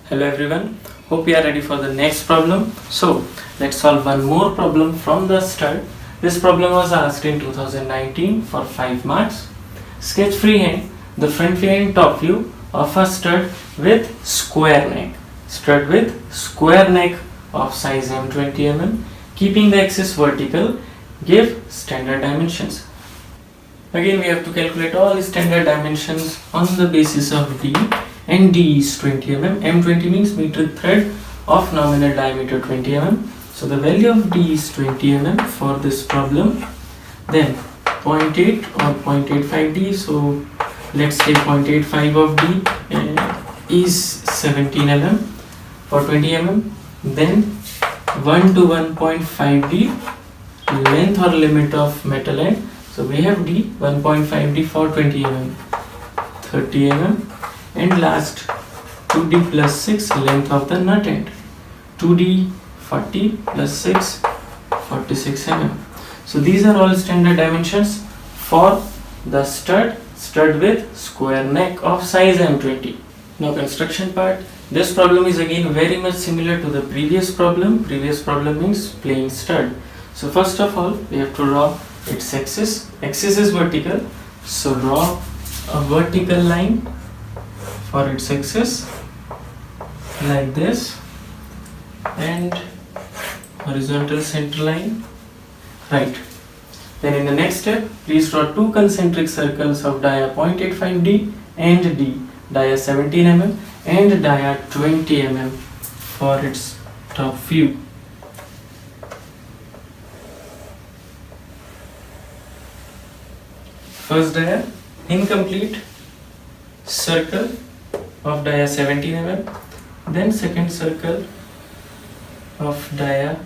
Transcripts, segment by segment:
Hello everyone, hope you are ready for the next problem. So let's solve one more problem from the start. This problem was asked in 2019 for 5 marks. Sketch freehand the front view and top view of a stud with square neck. Stud with square neck of size M20 mm. Keeping the axis vertical, give standard dimensions. Again we have to calculate all the standard dimensions on the basis of D. And D is 20 mm. M20 means metric thread of nominal diameter 20 mm. So the value of D is 20 mm for this problem. Then 0.8 or 0.85 D. So let's say 0.85 of D is 17 mm for 20 mm. Then 1 to 1.5 D length or limit of metal end. So we have D 1.5 D for 20 mm, 30 mm. And last 2D plus 6 length of the nut end, 2D 40 plus 6 46 mm. So these are all standard dimensions for the stud with square neck of size M20. Now construction part. This problem is again very much similar to the previous problem. Previous problem means plain stud. So first of all we have to draw its axis. Axis is vertical, so draw a vertical line for its axis like this and horizontal center line, right. Then in the next step please draw two concentric circles of dia 0.85 D and D, dia 17 mm and dia 20 mm for its top view. First dia incomplete circle of dia 17 mm, then second circle of dia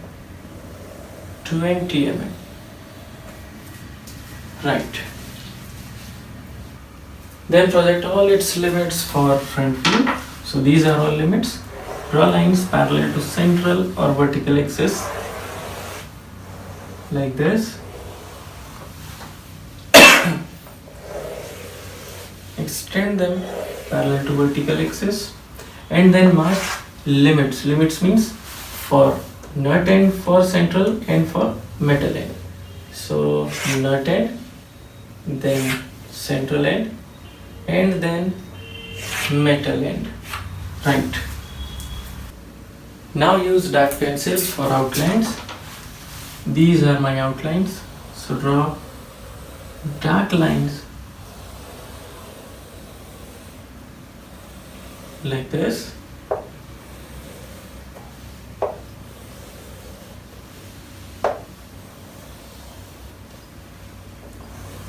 20 mm, right. Then project all its limits for front view. So these are all limits. Draw lines parallel to central or vertical axis like this. Extend them parallel to vertical axis and then mark limits. Limits means for nut end, for central and for metal end. So nut end, then central end and then metal end, right. Now use dark pencils for outlines. These are my outlines. So draw dark lines like this.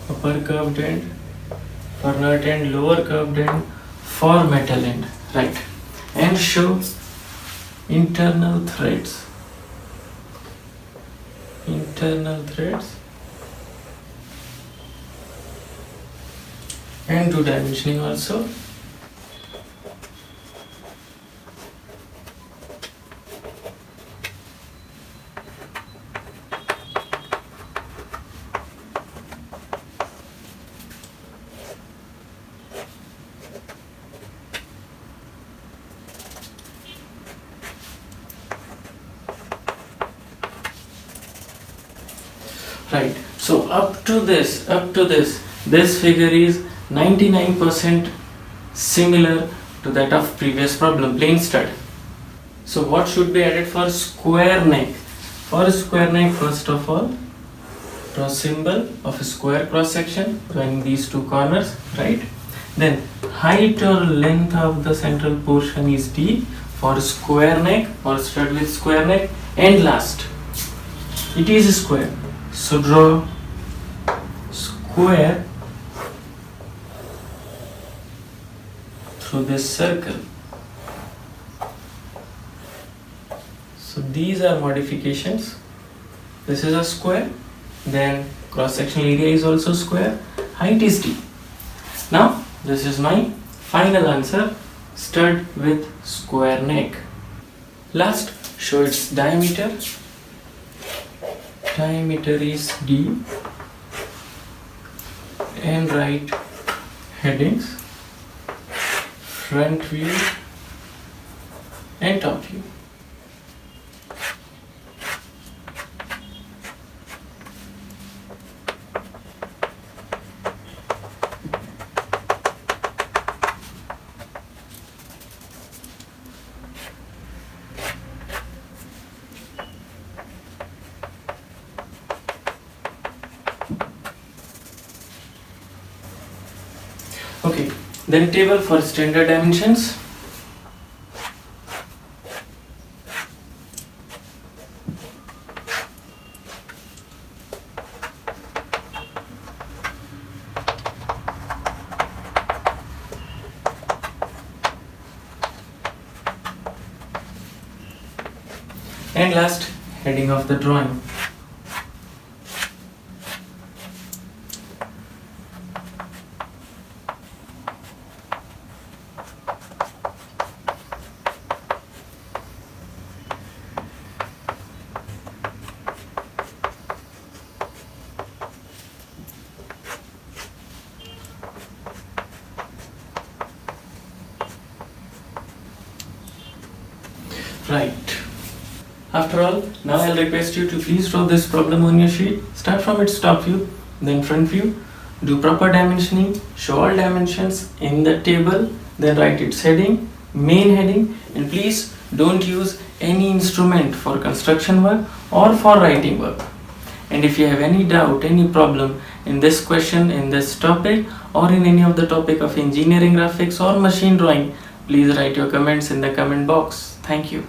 Upper curved end for nut end, lower curved end for metal end, right. And show internal threads. Internal threads and do dimensioning also. Right, so up to this figure is 99% similar to that of previous problem, plain stud. So what should be added for square neck? For square neck, first of all draw symbol of a square cross section joining these two corners, right. Then height or length of the central portion is D for square neck or stud with square neck. And last, it is square. So draw square through this circle. So these are modifications. This is a square, then cross sectional area is also square, height is D. Now this is my final answer, stud with square neck. Last, show its diameter. Diameter is D and write headings: front view, and top view. Okay, then table for standard dimensions. And last, heading of the drawing. Right. After all, now I'll request you to please draw this problem on your sheet. Start from its top view, then front view. Do proper dimensioning, show all dimensions in the table, then write its heading, main heading, and please don't use any instrument for construction work or for writing work. And if you have any doubt, any problem in this question, in this topic, or in any of the topic of engineering graphics or machine drawing, please write your comments in the comment box. Thank you.